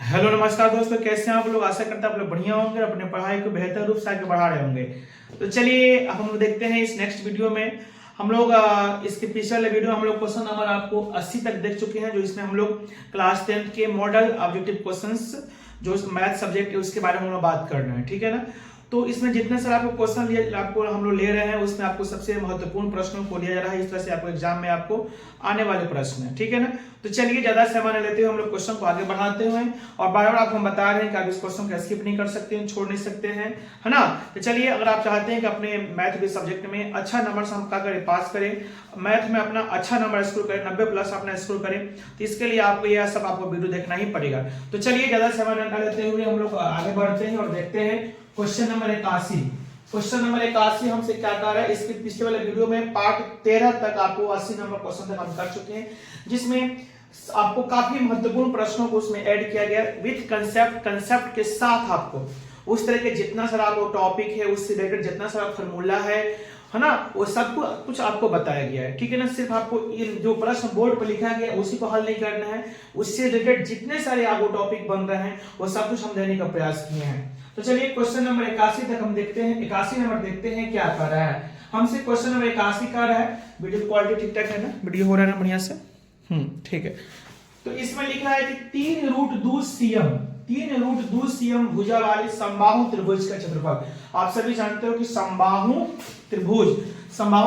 Hello नमस्कार दोस्तों, कैसे हैं आप लोग। आशा करते हैं आप लोग बढ़िया होंगे और अपने पढ़ाई को बेहतर रूप से आगे बढ़ा रहे होंगे। तो चलिए अब हम लोग देखते हैं इस नेक्स्ट वीडियो में। हम लोग इसके पिछले वाले वीडियो में हम लोग क्वेश्चन नंबर आपको 80 तक देख चुके हैं, जो इसमें हम लोग क्लास 10 के मॉडल ऑब्जेक्टिव क्वेश्चंस जो मैथ सब्जेक्ट है उसके बारे में हम लोग बात कर रहे हैं, ठीक है ना। तो इसमें जितने सारे आपको क्वेश्चन आपको हम लोग ले रहे हैं उसमें आपको सबसे महत्वपूर्ण प्रश्नों को लिया जा रहा है। इस तरह से आपको एग्जाम में आपको आने वाले प्रश्न है, ठीक है ना। तो चलिए ज्यादा समय न लेते हुए हम लोग क्वेश्चन को आगे बढ़ाते हुए और बार बार आपको हम बता रहे हैं कि आप इस क्वेश्चन को स्किप नहीं कर सकते हैं, छोड़ नहीं सकते हैं, है ना। तो चलिए, अगर आप चाहते हैं कि अपने मैथ के सब्जेक्ट में अच्छा नंबर हम क्या करें, पास करें, मैथ में अपना अच्छा नंबर स्कोर करें, 90 प्लस अपना स्कोर करें, तो इसके लिए आपको यह सब आपको वीडियो देखना ही पड़ेगा। तो चलिए ज्यादा समय न लेते हुए हम लोग आगे बढ़ते हैं और देखते हैं क्वेश्चन नंबर 81। क्वेश्चन नंबर 81 हमसे क्या कह रहा है। इसके पिछले वाले वीडियो में पार्ट 13 तक आपको 80 नंबर क्वेश्चन तक हम कर चुके हैं, जिसमें आपको काफी महत्वपूर्ण प्रश्नों को उसमें ऐड किया गया विद कंसेप्ट के साथ। आपको उस तरह के जितना सारा आपको टॉपिक है, उससे रिलेटेड जितना सारा फॉर्मूला है ना, वो सब कुछ आपको बताया गया है, ठीक है ना। सिर्फ आपको जो प्रश्न बोर्ड पर लिखा गया उसी को हल नहीं करना है, उससे रिलेटेड जितने सारे आपको टॉपिक बन रहे हैं वो सब कुछ हम देने का प्रयास किए हैं। तो चलिए क्वेश्चन नंबर 81 तक हम देखते हैं। 81 नंबर देखते हैं क्या कर रहा है हमसे। क्वेश्चन नंबर 81 कर रहा है। वीडियो क्वालिटी ठीक ठाक है ना, वीडियो हो रहा है ना बढ़िया से, ठीक है। तो इसमें लिखा है कि 3√2 cm भुजा वाले समबाहु त्रिभुज का क्षेत्रफल। आप सभी जानते हो कि समबाहु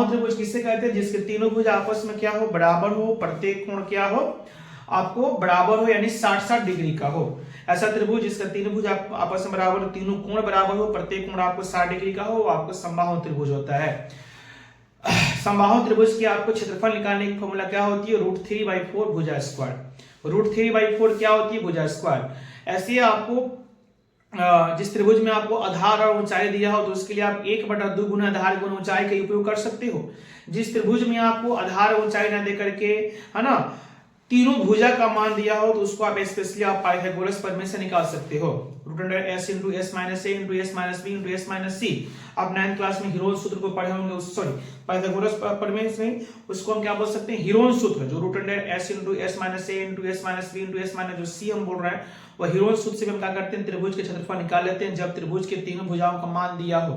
त्रिभुज किससे कहते हैं, जिसके तीनों भुज आपस में क्या हो, बराबर हो, प्रत्येक कोण क्या हो, आपको बराबर हो, यानी 60-60 डिग्री का हो। ऐसा त्रिभुज जिसका तीनों भुज आपस में बराबर हो, तीनों कोण बराबर हो, प्रत्येक कोण आपको 60 डिग्री का हो, आपको समबाहु त्रिभुज होता है। समबाहु त्रिभुज की आपको क्षेत्रफल निकालने की फॉर्मूला क्या होती है, √3/4 भुजा स्क्वायर। √3/4 क्या होती है, भुजा स्क्वायर। ऐसे आपको जिस त्रिभुज में आपको आधार और ऊंचाई दिया हो तो उसके लिए आप 1/2 गुना आधार गुना ऊंचाई का उपयोग कर सकते हो। जिस त्रिभुज में आपको आधार ऊंचाई न दे करके, है ना, तीनों भुजा का मान दिया हो तो उसको आप स्पेशली आप पाइथागोरस प्रमेय से निकाल सकते हो। √s × s - a × s - b × s - c। आप 9th क्लास में हीरोन सूत्र को पढ़े होंगे, सॉरी पाइथागोरस प्रमेय से उसको हम क्या बोल सकते हैं, हीरोन सूत्र। जो √s × s - a × s - b × s - जो c हम बोल रहे हैं वह हीरोन सूत्र से हम क्या करते हैं, त्रिभुज के क्षेत्रफल निकाल लेते हैं जब त्रिभुज के तीनों भुजाओं का मान दिया हो।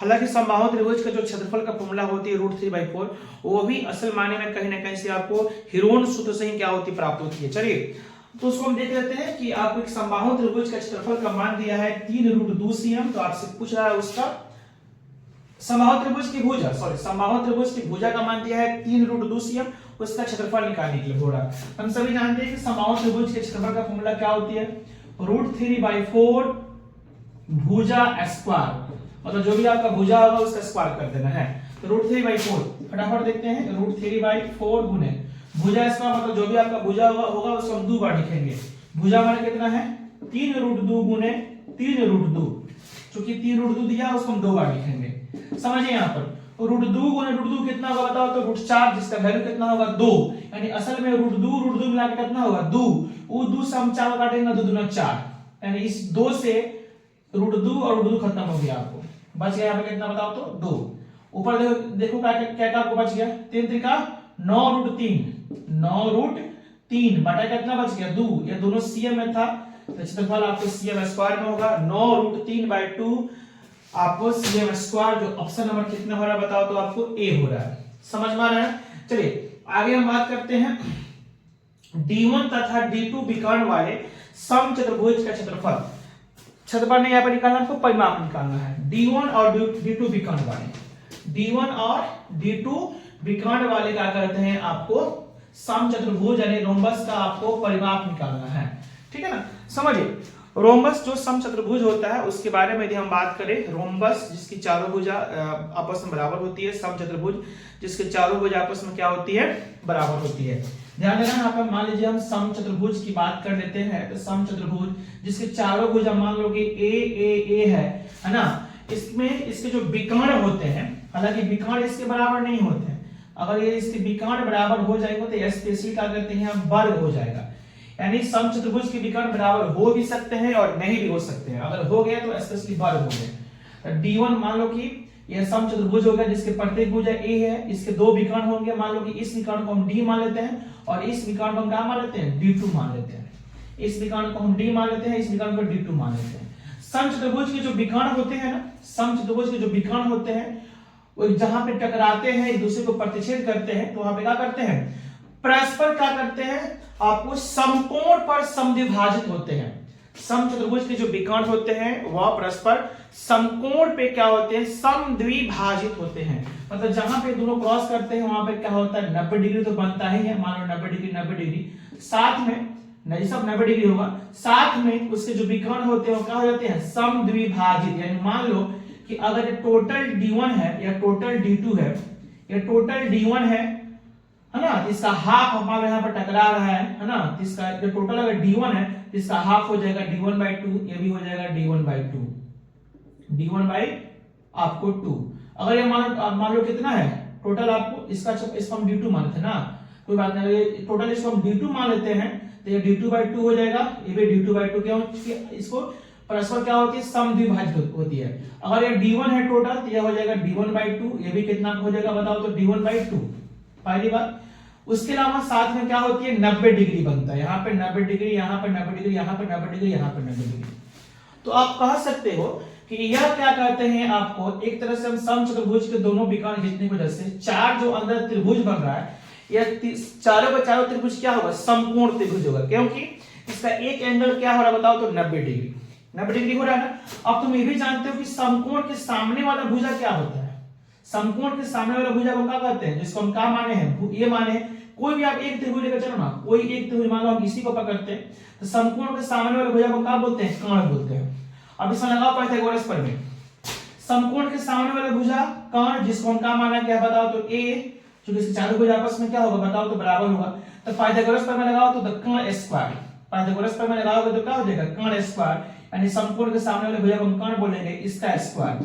हालांकि समबाहु त्रिभुज का जो क्षेत्रफल का फॉर्मूला होती है √3/4, वो भी असल मायने में कहीं ना कहीं से आपको हीरोन सूत्र से ही क्या होती प्राप्त होती है। चलिए तो उसको हम देख लेते हैं कि आपको एक समबाहु त्रिभुज का क्षेत्रफल का मान दिया है 3√2 cm। तो आपसे पूछ रहा है उसका समबाहु त्रिभुज की भुजा का मान दिया है 3√2 cm, उसका क्षेत्रफल निकालने के लिए हो रहा है। हम सभी जानते हैं कि समबाहु त्रिभुज के क्षेत्रफल का फॉर्मूला क्या होती है, √3/4 भुजा स्क्वायर। मतलब जो भी आपका भुजा होगा उसका स्क्वायर कर देना है। तो √3/4 फटाफट देखते हैं, √3/4 गुने भुजा स्क्वायर, मतलब जो भी आपका भुजा होगा उसको हम 2 बार लिखेंगे। भुजा मान कितना है, 3√2 गुने 3√2। क्योंकि 3√2 दिया उसको हम 2 बार लिखेंगे, समझिए यहाँ पर। √2 गुने √2 कितना होगा बताओ, तो √4, जिसका वैल्यू कितना होगा 2। यानी असल में √2 मिला के कितना होगा 2। वो 2 से हम 4 काटेंगे, 2 दूना 4, यानी इस 2 से √2 और √2 खत्म हो गया, आपको बच गया यहाँ पे कितना बताओ तो 2। ऊपर देखो क्या आपको बच गया, 3 त्रिका 9√3 बटा कितना बच गया 2। ये दोनों cm में था तो क्षेत्रफल आपको cm स्क्वायर में होगा। 9√3/2 आपको cm स्क्वायर, जो ऑप्शन नंबर कितना हो रहा है बताओ तो आपको A हो रहा है। समझ में आ रहा है। चलिए आगे हम बात करते हैं D1 तथा D2 विकर्ण वाले समचतुर्भुज का क्षेत्रफल। क्षेत्रफल नहीं यहाँ पर निकालना, आपको परिमाप निकालना है। D1 और D2 विकर्ण वाले, D1 और D2 विकर्ण वाले क्या करते हैं, आपको समचतुर्भुज यानी रोम्बस का आपको परिमाप निकालना है, ठीक है ना। समझिए, रोम्बस जो समचतुर्भुज होता है उसके बारे में यदि हम बात करें, रोम्बस जिसकी चारों भुजा आपस में बराबर होती है, समचतुर्भुज जिसके चारों भुजा आपस में क्या होती है, बराबर होती है। ध्यान देना यहाँ पर, मान लीजिए हम समचतुर्भुज की बात कर लेते हैं, तो समचतुर्भुज जिसके चारों भुजा मान लो कि ए है ना। इसमें इसके जो विकर्ण होते हैं, हालांकि विकर्ण इसके बराबर नहीं होते हैं, अगर ये इसके विकर्ण बराबर हो जाएंगे तो स्पेशली क्या करते हैं, वर्ग हो जाएगा। यानी समचतुर्भुज के विकर्ण बराबर हो भी सकते हैं और नहीं भी हो सकते हैं। अगर हो गया तो स्पेशली वर्ग हो गया। D1 मान लो कि यह समचतुर्भुज हो गया जिसके प्रत्येक भुजा A है, इसके 2 विकर्ण होंगे। मान लो कि इस विकर्ण को हम D मान लेते हैं और इस विकर्ण को हम क्या मान लेते हैं, D2 मान लेते हैं। इस विकर्ण को हम डी मान लेते हैं, इस विकर्ण को D2 मान लेते हैं। समचतुर्भुज के जो विकर्ण होते हैं ना, समचतुर्भुज के जो विकर्ण होते हैं वो जहां पे टकराते हैं, एक दूसरे को प्रतिच्छेद करते हैं, तो वहां पे क्या करते हैं, परस्पर क्या करते हैं, आपको समकोण पर समद्विभाजित होते हैं। समचतुर्भुज के जो विकर्ण होते हैं वह परस्पर समकोण पे क्या होते हैं, समद्विभाजित होते हैं। मतलब जहां पे दोनों क्रॉस करते हैं वहां पे क्या होता है, 90 डिग्री तो बनता ही है, मान लो 90 डिग्री 90 डिग्री, साथ में नहीं सब 90 डिग्री होगा, साथ में उसके जो विकर्ण होते हैं वो क्या हो जाते हैं, समद्विभाजित। यानी मान लो कि अगर ये टोटल D1 है या टोटल D2 है या टोटल D1 है ना, इसका हाफ हमारे यहाँ पर टकरा रहा है ना, इसका जो टोटल अगर D1 है इसका हाफ हो जाएगा D1/2, ये भी हो जाएगा D1/2, D1 बाई आपको 2। अगर ये मान लो कितना है टोटल, आपको इसको हम D2 मानते हैं ना, कोई बात नहीं, टोटल इसको हम D2 मान लेते हैं तो ये D2/2 हो जाएगा, ये भी D2/2, क्यों, इसको परस्पर क्या होती है, समद्विभाजित होती है। अगर ये D1 है टोटल तो यह हो जाएगा D1/2, ये भी कितना हो जाएगा बताओ तो D1/2, पहली बात। उसके अलावा साथ में क्या होती है, 90 डिग्री बनता है, यहाँ पे 90 डिग्री, यहाँ पे 90 डिग्री, यहाँ पे 90 डिग्री, यहाँ पे 90 डिग्री। तो आप कह सकते हो कि यह क्या कहते हैं, आपको एक तरह से हम समचतुर्भुज के दोनों विकर्ण खींचने की वजह से चार जो अंदर त्रिभुज बन रहा है, यह चारों का चारों त्रिभुज क्या होगा, समकोण त्रिभुज होगा, क्योंकि इसका एक एंगल क्या हो रहा है बताओ तो 90 डिग्री, 90 डिग्री हो रहा है ना। अब तुम ये भी जानते हो कि समकोण के सामने वाला भुजा क्या होता है, समकोण के सामने वाला भुजा को क्या कहते हैं, जिसको हम क्या माने हैं, ये माने हैं। कोई भी आप एक त्रिभुज लेकर चलो ना, कोई एक त्रिभुज मान लो हम इसी को पकड़ते हैं, तो समकोण के सामने वाले भुजा को क्या बोलते हैं, कर्ण बोलते हैं। अब इसमें लगाओ पाइथागोरस प्रमेय, समकोण के सामने वाला भुजा कर्ण, जिसको हम क्या माना क्या बताओ तो a, क्योंकि इसके चारों भुजा आपस में क्या होगा बताओ तो बराबर होगा, तो पाइथागोरस प्रमेय लगाओ तो कर्ण स्क्वायर, पाइथागोरस प्रमेय लगाओगे तो क्या हो जाएगा, कर्ण स्क्वायर, यानी समकोण के सामने वाले भुजा को हम कर्ण बोलेंगे, इसका स्क्वायर।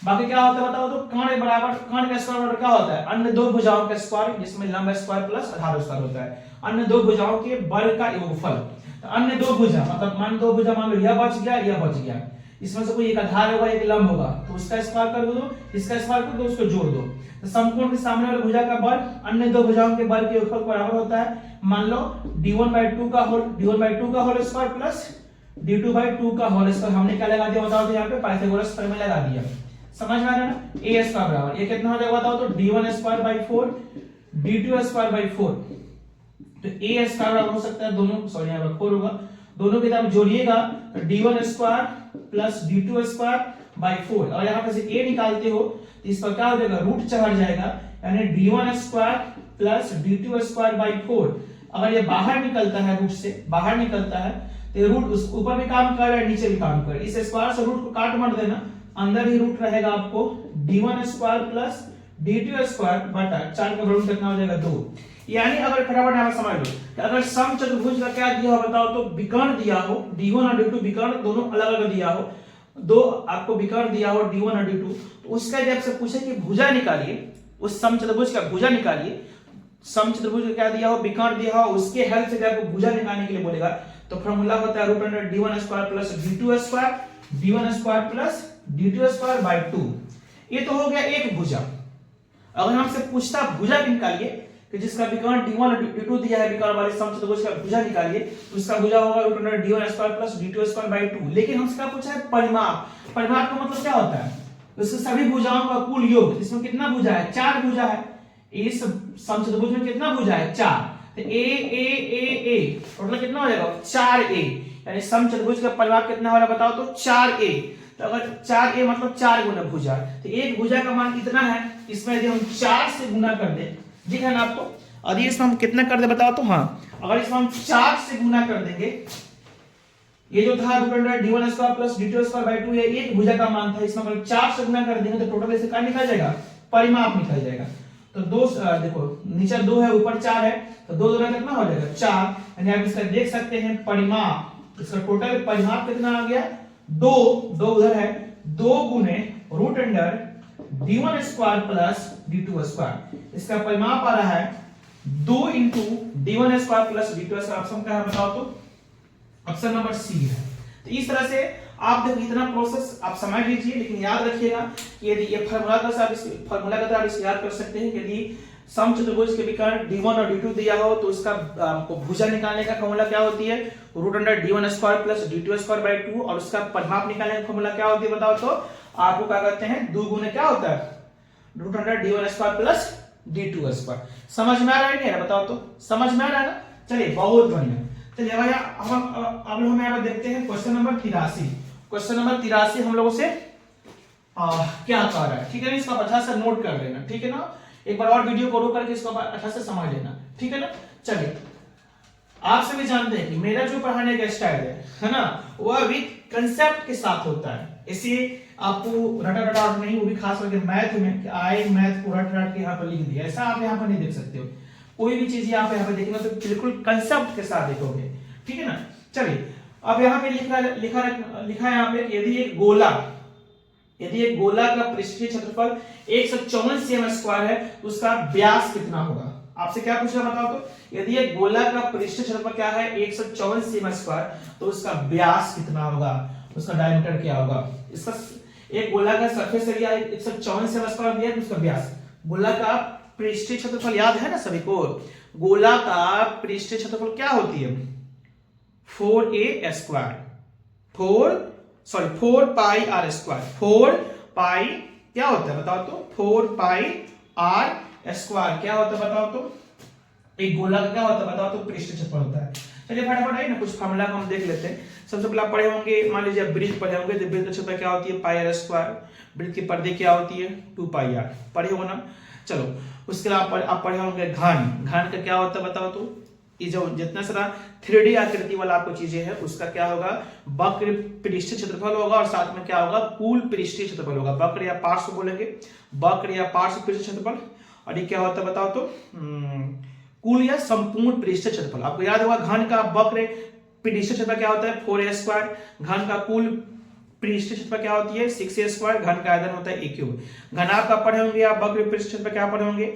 बाकी क्या होता है बताओ तो कर्ण बराबर, कर्ण का स्क्वायर बराबर क्या होता है, अन्य दो भुजाओं का स्क्वायर, जिसमें लंब स्क्वायर प्लस आधार स्क्वायर होता है, अन्य दो भुजाओं के वर्ग का योगफल। तो अन्य दो भुजा मतलब मान दो भुजा, मान लो यह बच गया, यह बच गया, इसमें से कोई एक आधार होगा एक लंब होगा, तो उसका स्क्वायर कर दो, इसका स्क्वायर कर दो, उसको जोड़ दो। तो समकोण के सामने वाले भुजा का वर्ग अन्य दो भुजाओं के वर्ग के योगफल बराबर होता है। मान लो D1/2 का होल स्क्वायर प्लस D2/2 का होल स्क्वायर, हमने क्या लगा दिया बताओ तो यहाँ पे पाइथागोरस प्रमेय लगा दिया, समझ में आ रहा है ना। a स्क्वायर बराबर ये कितना हो जाएगा बताओ तो D1²/4 D2²/4, तो a स्क्वायर बराबर हो सकता है दोनों, सॉरी यहाँ पर 4 होगा, दोनों की तरफ जोड़िएगा तो D1² प्लस D2²/4, और यहाँ पे से a निकालते हो तो इस पर क्या हो जाएगा, रूट चढ़ जाएगा, यानी D1² प्लस D2²/4। अगर ये बाहर निकलता है, रूट से बाहर निकलता है तो रूट उस ऊपर भी काम कर रहा है, नीचे भी काम कर रहा है, इस स्क्वायर से रूट को काट मत देना, अंदर ही रूट रहेगा आपको D1² प्लस D2² बटा 4 का वर्ग कितना हो जाएगा 2। यानी अगर फटाफट यहाँ समझ लो कि अगर समचतुर्भुज का क्या दिया हो बताओ तो विकर्ण दिया हो, D1 और D2 विकर्ण दोनों अलग अलग दिया हो, दो आपको विकर्ण दिया हो D1 और D2, तो उसका जब से पूछे कि भुजा निकालिए, उस समचतुर्भुज का भुजा निकालिए, समचतुर्भुज का क्या दिया हो, विकर्ण दिया हो, उसके हेल्प से आपको भुजा निकालने के लिए बोलेगा, तो फॉर्मूला होता है √D1² plus D2² D1² plus D2²/2। ये तो हो गया एक भुजा। अगर हमसे पूछता भुजा निकालिए कि जिसका विकर्ण D1 और D2 दिया है, विकर्ण वाले समचतुर्भुज का भुजा निकालिए, तो उसका भुजा होगा √D1² प्लस D2²/2। लेकिन हमसे क्या पूछा है, परिमाप। परिमाप का मतलब क्या होता है, उसके सभी भुजाओं का कुल योग, इसमें कितना भुजा है, 4 भुजा है, इस समचतुर्भुज में कितना भुजा है, 4, तो a टोटल कितना हो जाएगा 4a, यानी समचतुर्भुज का परिमाप कितना हो रहा है बताओ तो 4a। तो अगर 4a मतलब 4 गुना भुजा, तो एक भुजा का मान कितना है, इसमें यदि हम 4 से गुना कर दे, ठीक है ना आपको, यदि इसमें हम कितना कर दे बताओ तो, हाँ अगर इसमें हम 4 से गुना कर देंगे, ये जो था D1² प्लस D2²/2 ये एक भुजा का मान था, इसमें अगर 4 से गुना कर देंगे तो टोटल इससे क्या निकल जाएगा, परिमाप निकल जाएगा। तो दो देखो नीचे 2 है ऊपर 4 है, तो 2 गुना कितना हो जाएगा 4, यानी आप इसका देख सकते हैं परिमाप, इसका टोटल परिमाप कितना आ गया 2 उधर है, 2 गुने √D1² प्लस D2², इसका परिमाप आ रहा है 2 × D1² प्लस D2²। ऑप्शन क्या है बताओ तो, ऑप्शन नंबर सी है। तो इस तरह से आप देखो इतना प्रोसेस आप समझ लीजिए, लेकिन याद रखिएगा कि यदि ये फार्मूला का आप इसे याद कर सकते हैं, यदि सम चतुर्भुज के विकर्ण d1 और d2 दिया हो तो उसका आपको भुजा निकालने का फॉर्मूला क्या होती है, √d1 square plus d2 square by 2, और उसका परिमाप निकालने का फॉर्मूला क्या होती है बताओ तो, आपको क्या कहते हैं, 2 गुने क्या होता है, √d1 square plus d2 square. समझ में आ रहा है नहीं बताओ तो, समझ में आ रहा है ना। चलिए बहुत बढ़िया। चलिए भैया अब हम यहाँ पर देखते हैं क्वेश्चन नंबर 83। क्वेश्चन नंबर 83 हम लोगों से क्या कह रहा है, ठीक है ना, इसका अच्छा से नोट कर लेना, ठीक है ना, एक बार और वीडियो को रोक करके इसको अच्छा से समझ लेना, ठीक है ना। चलिए आप सभी जानते हैं कि मेरा जो पढ़ाने का स्टाइल है ना, वह विद कंसेप्ट के साथ होता है, इसलिए आपको रटा रटा नहीं, वो भी खास करके मैथ में कि आई मैथ को रट रट के यहाँ पर लिख दिया, ऐसा आप यहाँ पर नहीं देख सकते हो। कोई भी चीज आप यहाँ पे देखेंगे तो बिल्कुल कंसेप्ट के साथ देखोगे, ठीक है ना। चलिए अब यहाँ पे लिखा यहाँ पे, यदि एक गोला का पृष्ठीय क्षेत्रफल 154 सेमी स्क्वायर है तो उसका व्यास कितना होगा। आपसे क्या पूछा बताओ तो, यदि एक गोला का पृष्ठीय क्षेत्रफल क्या है 154 सेमी स्क्वायर तो उसका व्यास कितना होगा, उसका डायमीटर क्या होगा। इसका एक गोला का सरफेस एरिया 154 सेमी स्क्वायर दिया है, उसका व्यास, गोला का पृष्ठीय क्षेत्रफल याद है ना सभी को, गोला का पृष्ठीय क्षेत्रफल क्या होती है 4a स्क्वायर, 4 पाई r स्क्वायर, 4 पाई क्या होता है बताओ तो, 4 पाई r स्क्वायर क्या होता है बताओ तो, एक गोला का क्या होता है बताओ तो, पृष्ठीय क्षेत्रफल होता है। चलिए फटाफट आइए ना कुछ फार्मूला हम देख लेते हैं। सबसे पहले आप पढ़े होंगे, मान लीजिए ब्रिज पढ़े होंगे तो ब्रिज का क्षेत्रफल क्या होती है पाई r स्क्वायर, ब्रिज की परिधि क्या होती है 2 पाई r, पढ़े हो ना। चलो उसके अलावा आप पढ़े होंगे घन का क्या होता है बताओ तो, ये जो जितना सारा 3D आकृति वाला आपको चीजें है उसका क्या होगा, वक्र पृष्ठीय क्षेत्रफल होगा, और साथ में क्या होगा कुल पृष्ठीय क्षेत्रफल होगा, वक्र या पार्श्व बोलेंगे, वक्र या पार्श्व पृष्ठीय क्षेत्रफल। और ये क्या होता है बताओ तो, कुल या संपूर्ण पृष्ठीय क्षेत्रफल। आपको याद होगा घन का वक्र पृष्ठीय क्षेत्रफल क्या होता है 4a स्क्वायर, घन का कुल पृष्ठीय क्षेत्रफल क्या होती है 6a स्क्वायर, घन का आयतन होता है a क्यूब। घनाभ का पढ़े होंगे आप, वक्र पृष्ठीय क्षेत्रफल क्या पढ़े होंगे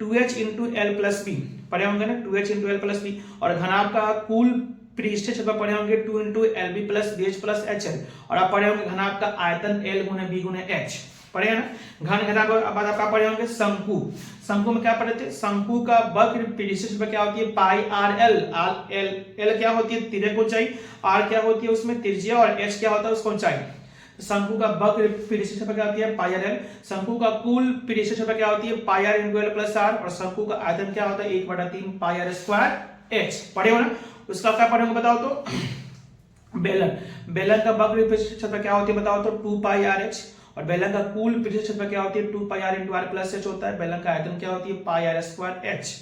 2h into l plus B पढ़े होंगे ना, 2h into l plus B. और घनाभ का कुल पृष्ठीय क्षेत्रफल पढ़े होंगे 2 into L B plus B H plus H L. और आप पढ़े होंगे घनाभ का आयतन l गुने b गुने h, पढ़े ना। घनाभ बाद आप पढ़े होंगे शंकु में क्या पढ़े थे, शंकु का वक्र पृष्ठीय क्षेत्रफल क्या होती है पाई आर एल, l क्या होती है तिर्यक ऊंचाई, r क्या होती है उसमें त्रिज्या, और h क्या होता है उसका ऊंचाई। शंकु का वक्र पृष्ठीय क्षेत्रफल क्या होती है पाई आर एल, शंकु का कुल पृष्ठीय क्षेत्रफल क्या होती है pi R into L plus R, और शंकु का आयतन क्या होता है 1/3 पाई आर स्क्वायर एच, पढ़े हो ना। उसका क्या पढ़ेंगे बताओ तो, बेलन का वक्र पृष्ठीय क्षेत्रफल क्या होती है बताओ तो 2 पाई आर एच, और बेलन का कुल पृष्ठीय क्षेत्रफल क्या होती है 2 pi R into R plus H होता है, बेलन का आयतन क्या होती है पाई आर स्क्वायर एच।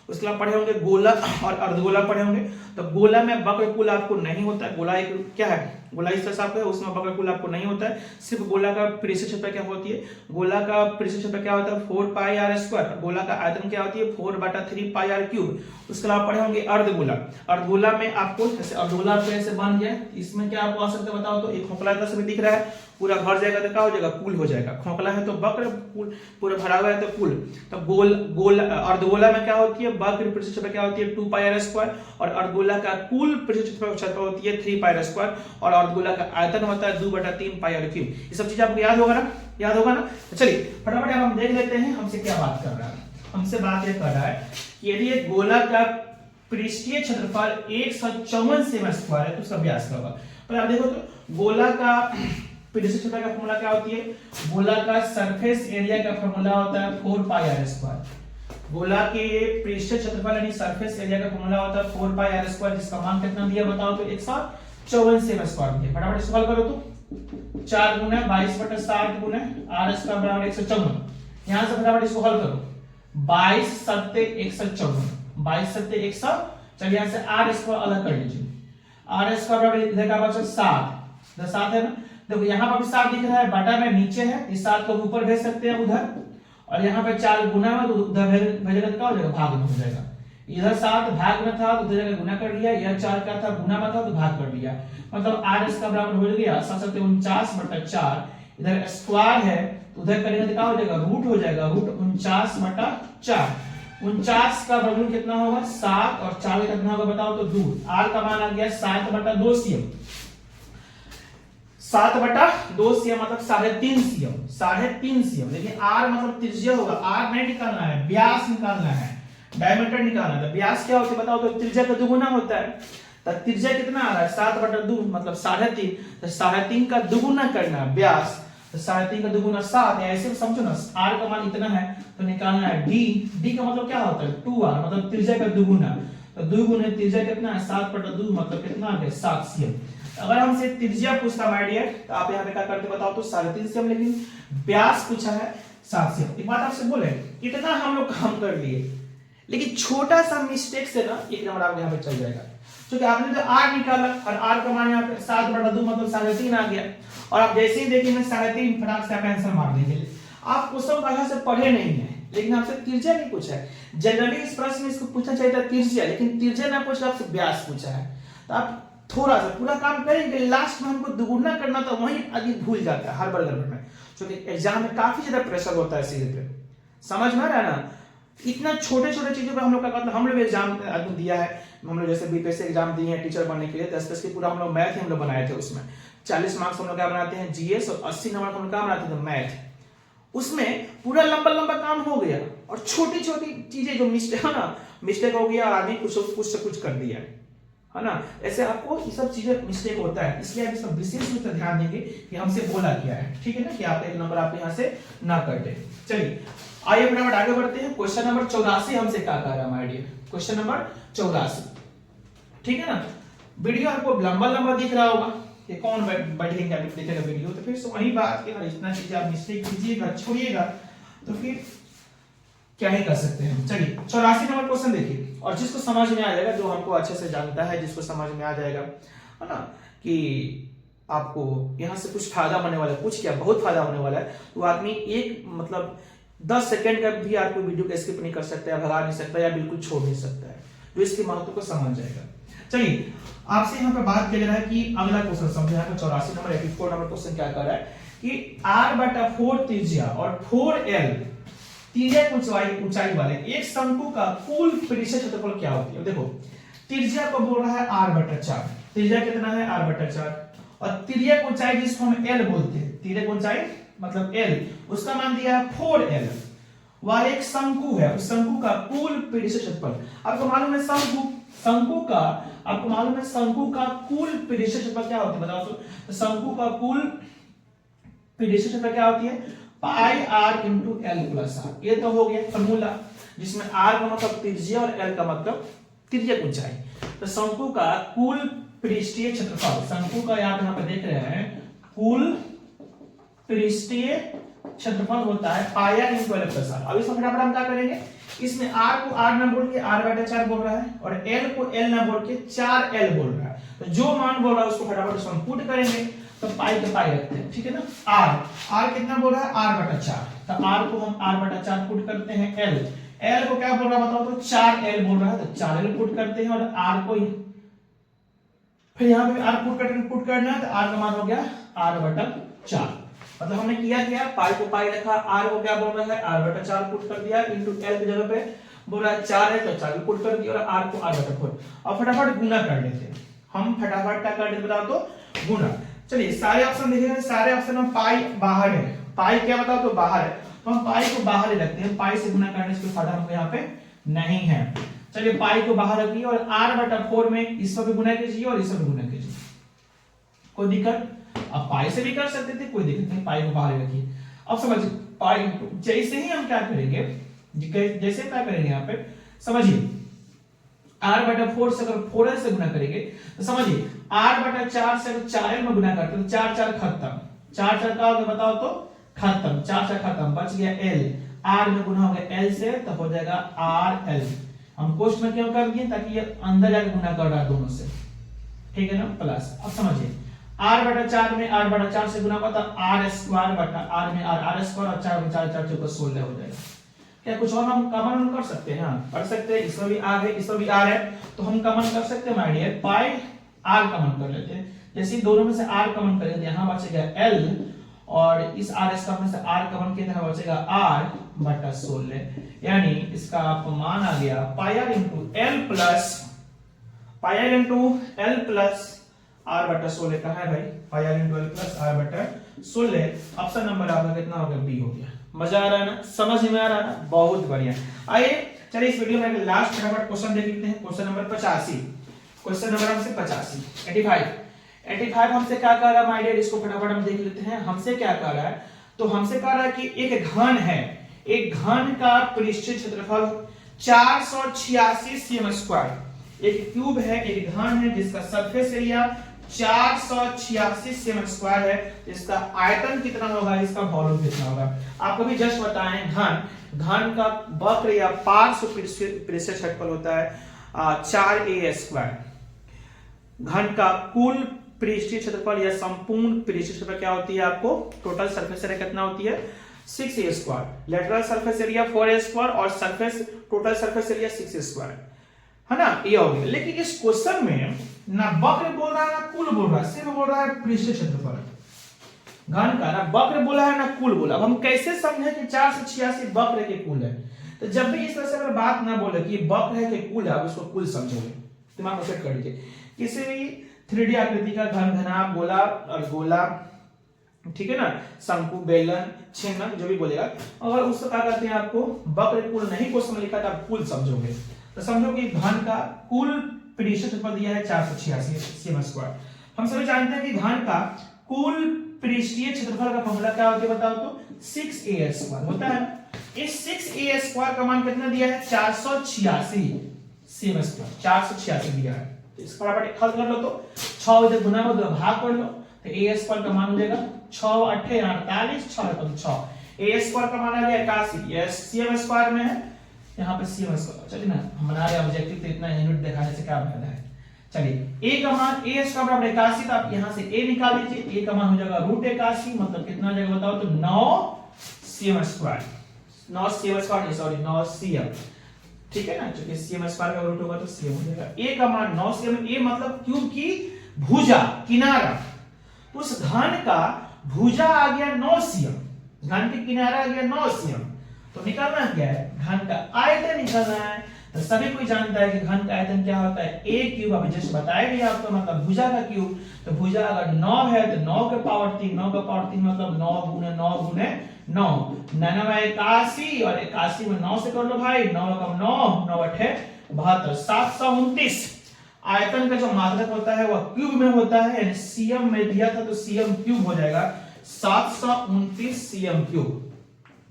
उसके बाद पढ़े होंगे गोला और अर्धगोला पढ़े होंगे। तो गोला में वक्रकुल आपको नहीं होता है, गोला एक क्या है, गोला इस तरह से आपको है, उसमें वक्रकुल आपको नहीं होता है, सिर्फ गोला का पृष्ठीय क्षेत्रफल क्या होती है, गोला का पृष्ठीय क्षेत्रफल क्या होता है 4 पाई आर स्क्वायर, गोला का आयतन क्या होती है 4/3 पाई आर क्यूब। उसके अलावा पढ़े होंगे अर्धगोला, अर्धगोला में आपको जैसे अर्धगोला तो ऐसे बन गया, इसमें क्या आपको आ सकता है बताओ तो, एक खोखला तरह से दिख रहा है, पूरा भर जाएगा तो क्या हो जाएगा पुल हो जाएगा, खोखला है तो वक्र, पूरा भरा हुआ है तो पुल। तो गोल अर्धगोला में क्या होती है वक्र पृष्ठीय क्षेत्रफल क्या होती है 2 पाई आर स्क्वायर, और अर्धगोला का कुल पृष्ठीय क्षेत्रफल होती है 3 पाई आर स्क्वायर, और अर्धगोला का आयतन होता है 2/3 पाई आर क्यूब। ये सब चीज आपको याद होगा ना, तो चलिए फटाफट हम देख लेते हैं हमसे क्या बात कर रहा है। हमसे बात ये कर रहा है कि यदि एक गोला का पृष्ठीय क्षेत्रफल 154 सेमी स्क्वायर है तो उसका व्यास क्या होगा। पर आप देखो तो गोला का पृष्ठीय क्षेत्रफल का फॉर्मूला क्या होती है, गोला का सरफेस एरिया का फॉर्मूला होता है 4 पाई आर स्क्वायर। गोला के पृष्ठीय क्षेत्रफल यानी सरफेस एरिया का फॉर्मूला होता है 4 पाई आर स्क्वायर, जिसका मान कितना दिया बताओ तो 154 सेमी स्क्वायर दिया। फटाफट इसको हल करो तो 4 गुना 22/7 गुना r स्क्वायर बराबर 154। यहां से फटाफट इसको हल करो, 22 7 154, 22 7 100। चलिए यहां से r स्क्वायर अलग कर लीजिए, r स्क्वायर बराबर इधर का बचा 7, 7 है ना। देखो यहाँ पर 7 दिख रहा है, बटा में नीचे है, इस 7 को ऊपर भेज सकते हैं उधर, और यहाँ पे 4 गुना में तो उधर भेजेगा तो क्या हो जाएगा भाग में हो जाएगा। इधर 7 भाग में था तो उधर जगह गुना कर लिया, यह 4 का था गुना में था तो भाग कर लिया, मतलब r इसका बराबर हो गया 7/49, इधर स्क्वायर है तो उधर करेंगे तो क्या हो जाएगा रूट हो जाएगा, रूट 49/4। 49 का वर्गमूल कितना होगा 7, और 4 का कितना होगा बताओ तो 2। r का मान आ गया 7/2 cm। 7/2 मतलब 3.5 cm, लेकिन r मतलब त्रिज्या होगा, r नहीं निकालना है, व्यास निकालना है, डायमीटर निकालना है। तो व्यास क्या होता है बताओ, तो त्रिज्या का दुगुना होता है। तो त्रिज्या कितना आ रहा है 7/2 मतलब 3.5, तो 3.5 का दुगुना करना है व्यास, तो 3.5 का दुगुना 7, ऐसे समझो ना, r का मान इतना है तो निकालना है d का मतलब क्या होता है 2r मतलब त्रिज्या का दुगुना, तो 2 गुना त्रिज्या कितना है 7/2 मतलब कितना आ गया 7 cm। अगर हमसे त्रिज्या पूछता माय डियर तो आप यहाँ पे क्या करते बताओ, तो 3.5 cm, लेकिन व्यास पूछा है 7 cm। एक बात आपसे बोले, इतना हम लोग काम कर लिए, लेकिन छोटा सा मिस्टेक से ना एक नंबर आपके यहाँ पे चल जाएगा, क्योंकि आपने जो r निकाला और r का मान यहाँ पे 7/2 मतलब 3.5 आ गया, और आप जैसे ही देखेंगे 3.5 फटाक से आप आंसर मार देंगे। आप क्वेश्चन कहाँ से पढ़े नहीं है, लेकिन आपसे त्रिज्या नहीं पूछा है। जनरली इस प्रश्न में इसको पूछना चाहिए था त्रिज्या, लेकिन त्रिज्या ना पूछ आपसे व्यास पूछा है। तो आप थोड़ा सा पूरा काम करेंगे, लास्ट में हमको दुगुना करना तो वहीं अधिक भूल जाता है हर बार गड़बड़ में, क्योंकि एग्जाम में काफी ज्यादा प्रेशर होता है सीधे पे, समझ में आ रहा है ना। इतना छोटे छोटे चीजों पर हम लोग का मतलब, हम लोग एग्जाम दिया है, हम लोग जैसे बीपीएससी एग्जाम दिए हैं टीचर बनने के लिए, 10 की पूरा हम लोग मैथ हम लोग बनाए थे, उसमें 40 मार्क्स हम लोग क्या बनाते हैं जीएस, और 80 नंबर हम लोग क्या बनाते थे मैथ, उसमें पूरा लंबा लंबा काम हो गया, और छोटी छोटी चीजें जो मिस्टेक है ना, मिस्टेक हो गया, आदमी कुछ से कुछ कर दिया है ना। ऐसे आपको ये सब चीजें मिस्टेक होता है, इसलिए आप इसका विशेष रूप से ध्यान देंगे कि हमसे बोला क्या है, ठीक है ना, कि आप एक नंबर आप यहाँ से ना कर दे। चलिए आइए फटाफट आगे बढ़ते हैं। क्वेश्चन नंबर 84 हमसे क्या कह रहा है माय डियर, क्वेश्चन नंबर 84, ठीक है ना। वीडियो आपको लंबा लंबा दिख रहा होगा, ये कौन बैठेगा देखेगा वीडियो, तो फिर वही बात कि इतना चीज आप मिस्टेक कीजिएगा छोड़िएगा तो फिर क्या ही कर सकते हैं। चलिए 84 नंबर क्वेश्चन देखिए, और जिसको समझ में आ जाएगा, जो हमको अच्छे से जानता है, जिसको समझ में आ जाएगा है ना, कि आपको यहाँ से कुछ फायदा होने वाला है, कुछ क्या बहुत फायदा होने वाला है, तो आदमी एक मतलब 10 सेकंड का भी आपको वीडियो को स्किप नहीं कर सकता है, भगा नहीं सकता या बिल्कुल छोड़ नहीं सकता है, जो इसके महत्व को समझ जाएगा। चलिए आपसे यहाँ पे बात किया जा रहा है कि अगला क्वेश्चन समझे, यहाँ पे 84 नंबर 84 नंबर क्वेश्चन क्या कर रहा है कि r/4 त्रिज्या और 4l त्रिज्या ऊंचाई वाले एक शंकु का कुल परिक्षेत्र क्षेत्रफल क्या होती है। देखो त्रिज्या को बोल रहा है r/4, त्रिज्या कितना है r/4, और त्रिज्या ऊंचाई जिसको हम l बोलते हैं, त्रिज्या ऊंचाई मतलब l, उसका मान दिया है 4l, वाले एक शंकु है, उस शंकु का कुल परिक्षेत्र क्षेत्रफल आपको मालूम है, शंकु का आपको मालूम है, शंकु का कुल परिक्षेत्र क्षेत्रफल क्या होती है बताओ, तो शंकु का कुल परिक्षेत्र क्षेत्रफल क्या होती है pi r into L plus R. ये तो हो गया फॉर्मूला, जिसमें r का मतलब त्रिज्या और l का मतलब त्रिज्या ऊंचाई। तो शंकु का कुल पृष्ठीय क्षेत्रफल, शंकु का आप यहाँ पे देख रहे हैं कुल पृष्ठीय क्षेत्रफल होता है pi r into L plus R. अब इसमें फटाफट हम क्या करेंगे, इसमें r को r ना बोल के r/4 बोल रहा है, और l को l ना बोल के 4l बोल रहा है, तो जो मान बोल रहा है उसको फटाफट उसमें पुट करेंगे, तो पाई का पाई रखते हैं, ठीक है ना। r कितना बोल रहा है r/4, तो r को हम r/4 पुट करते हैं, l को क्या बोल रहा है बताओ, तो 4l बोल रहा है, तो 4l पुट करते हैं, और r को फिर यहाँ पे r पुट करना है, तो r का मान हो गया r/4, मतलब हमने किया क्या पाई को पाई रखा, r को क्या बोल रहा है r/4 पुट कर दिया, इंटू l की जगह पे बोल रहा है 4 है तो 4 पुट कर दिया, और r को r/4, और फटाफट गुना कर लेते हैं हम, फटाफट क्या कर देते बताओ, तो गुना। चलिए सारे ऑप्शन देखिए, सारे ऑप्शन में पाई बाहर है, पाई क्या बताओ तो बाहर है, तो हम पाई को बाहर ही रखते हैं, पाई से गुना करने से कोई फायदा हमको यहाँ पे नहीं है। चलिए पाई को बाहर रखिए, और r/4 में इस पर भी गुना कीजिए और इस पर भी गुना कीजिए, कोई दिक्कत, अब पाई से भी कर सकते थे, कोई दिक्कत नहीं, पाई को बाहर रखिए। अब समझिए पाई जैसे ही हम क्या करेंगे, जैसे क्या करेंगे यहाँ पे समझिए, r/4 से अगर 4l से गुना करेंगे तो समझिए r/4 से अगर 4l में गुना करते तो 4 खत्म, 4 क्या होगा बताओ, तो खत्म, 4 खत्म, बच गया l, r में गुना हो गया l से, तो हो जाएगा rl। हम कोष्ठ में क्यों कर दिए, ताकि ये अंदर जाकर गुना कर रहा है दोनों से, ठीक है ना, प्लस। अब समझिए r/4 में r/4 से गुना हुआ था r² बटा r में r² और 4 में 4 4 16 हो जाएगा। क्या कुछ और हम कॉमन कर सकते हैं, हाँ कर सकते हैं, इसमें भी r है, इसमें भी r है, तो हम कॉमन कर सकते हैं my dear, pi r common कर लेते हैं, जैसे दोनों में से r कॉमन करेंगे, यहाँ बचेगा l, और इस r² में से r कॉमन किया यहाँ बचेगा r/16, यानी इसका आपको मान आ गया पाई r into L plus r/16 कहाँ है भाई, पाई r × 12 plus r/16। Option number आपका कितना हो गया, बी हो गया। मजा आ रहा है ना, समझ में आ रहा है ना, बहुत बढ़िया। आइए चलिए इस वीडियो में लास्ट फटाफट क्वेश्चन देख लेते हैं। क्वेश्चन नंबर 85, क्वेश्चन नंबर हमसे 85 85 हमसे क्या कह रहा है माय डियर, इसको फटाफट हम देख लेते हैं। हमसे क्या कह रहा है, तो हमसे कह रहा है कि एक घन है, एक घन का पृष्ठीय क्षेत्रफल 486 cm²। एक क्यूब है, एक घन है जिसका सरफेस एरिया 486 cm² है। इसका आयतन कितना होगा, इसका वॉल्यूम कितना होगा। आपको भी जस्ट बताएं, घन का वक्र या पार्श्व पृष्ठीय क्षेत्रफल होता है 4a²। घन का कुल पृष्ठीय क्षेत्रफल या संपूर्ण पृष्ठीय क्षेत्रफल क्या होती है, आपको टोटल सरफेस एरिया कितना होती है, 6a²। Lateral surface area 4a² और surface total surface area 6a² है ना, ये हो गया। लेकिन इस क्वेश्चन में ना वक्र बोल रहा है ना कुल बोल रहा है, सिर्फ बोल रहा है पृष्ठीय क्षेत्रफल घन का, ना वक्र बोला है ना कुल बोला। अब हम कैसे समझे कि 486 वक्र के कुल है। तो जब भी इस तरह से अगर बात ना बोले कि वक्र है कि कुल है, आप उसको कुल समझोगे, दिमाग में सेट कर लीजिए। किसी भी 3D आकृति का घन, घनाभ, गोला और गोला, ठीक है ना, शंकु, बेलन, छिन्न, जो भी बोलेगा, अगर उसको क्या करते हैं, आपको वक्र कुल नहीं क्वेश्चन लिखा था, आप कुल समझोगे। तो समझो कि घन का कुल पृष्ठीय क्षेत्रफल दिया है 486 cm²। हम सभी जानते हैं कि घन का कुल पृष्ठीय क्षेत्रफल का फॉर्मूला क्या होता है, बताओ तो 6a² होता है। इस 6a² का मान कितना दिया है, 486 cm², 486 दिया है। तो इसका फटाफट हल कर लो, तो 6 इधर गुना में दो भाग कर लो, तो a² का मान हो जाएगा 6 8 48, 6 a² का मान आ गया 81। ये cm² में है, यहाँ पे cm²। चलिए ना, हम बना रहे ऑब्जेक्टिव, तो इतना यूनिट दिखाने से क्या फायदा है। चलिए a का मान a² बराबर 81, तो आप यहाँ से a निकाल लीजिए। a का मान हो जाएगा √81, मतलब कितना हो जाएगा बताओ तो 9 cm²। 9 cm² नहीं, सॉरी 9 cm, ठीक है ना, क्योंकि cm² का रूट होगा तो cm हो जाएगा। a का मान 9 cm, a मतलब क्यूब की भुजा, किनारा। उस घन का भुजा आ गया 9 cm, घन की किनारा आ गया 9 cm। तो निकालना क्या है, घन का आयतन निकालना है। तो सभी कोई जानता है कि घन का आयतन क्या होता है, a³ अभी जस्ट बताया गया आपको, मतलब भुजा का क्यूब। तो भुजा अगर 9 है तो 9 के पावर 3, 9 का पावर 3 मतलब 9 गुने 9 गुने 9, 9 81, और 81 में 9 से कर लो भाई, 9 का 9, 9 8 72, 729। आयतन का जो मात्रक होता है वह क्यूब में होता है, यानी cm में दिया था तो cm³ हो जाएगा 729 cm³।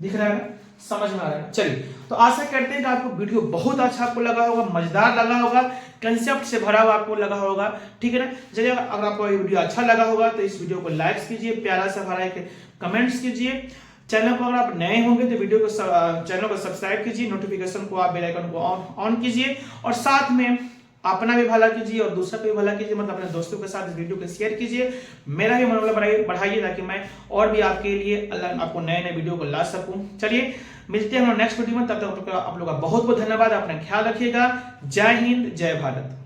दिख रहा है ना, समझ में आ रहा है। चलिए, तो आशा करते हैं कि आपको वीडियो बहुत अच्छा आपको लगा होगा, मजेदार लगा होगा, कंसेप्ट से भरा हुआ आपको लगा होगा, ठीक है ना। चलिए, अगर आपको ये वीडियो अच्छा लगा होगा तो इस वीडियो को लाइक कीजिए, प्यारा सा भरा एक कमेंट्स कीजिए। चैनल को अगर आप नए होंगे तो वीडियो को चैनल को सब्सक्राइब कीजिए, नोटिफिकेशन को आप बेल आइकन को ऑन कीजिए, और साथ में अपना भी भला कीजिए और दूसरा भी भला कीजिए, मतलब अपने दोस्तों के साथ इस वीडियो को शेयर कीजिए। मेरा भी मनोबल बढ़ाइए ताकि मैं और भी आपके लिए आपको नए नए वीडियो को ला सकूं। चलिए, मिलते हैं हम नेक्स्ट वीडियो में, तब तक आप लोग का बहुत बहुत धन्यवाद। अपना ख्याल रखिएगा। जय हिंद, जय भारत।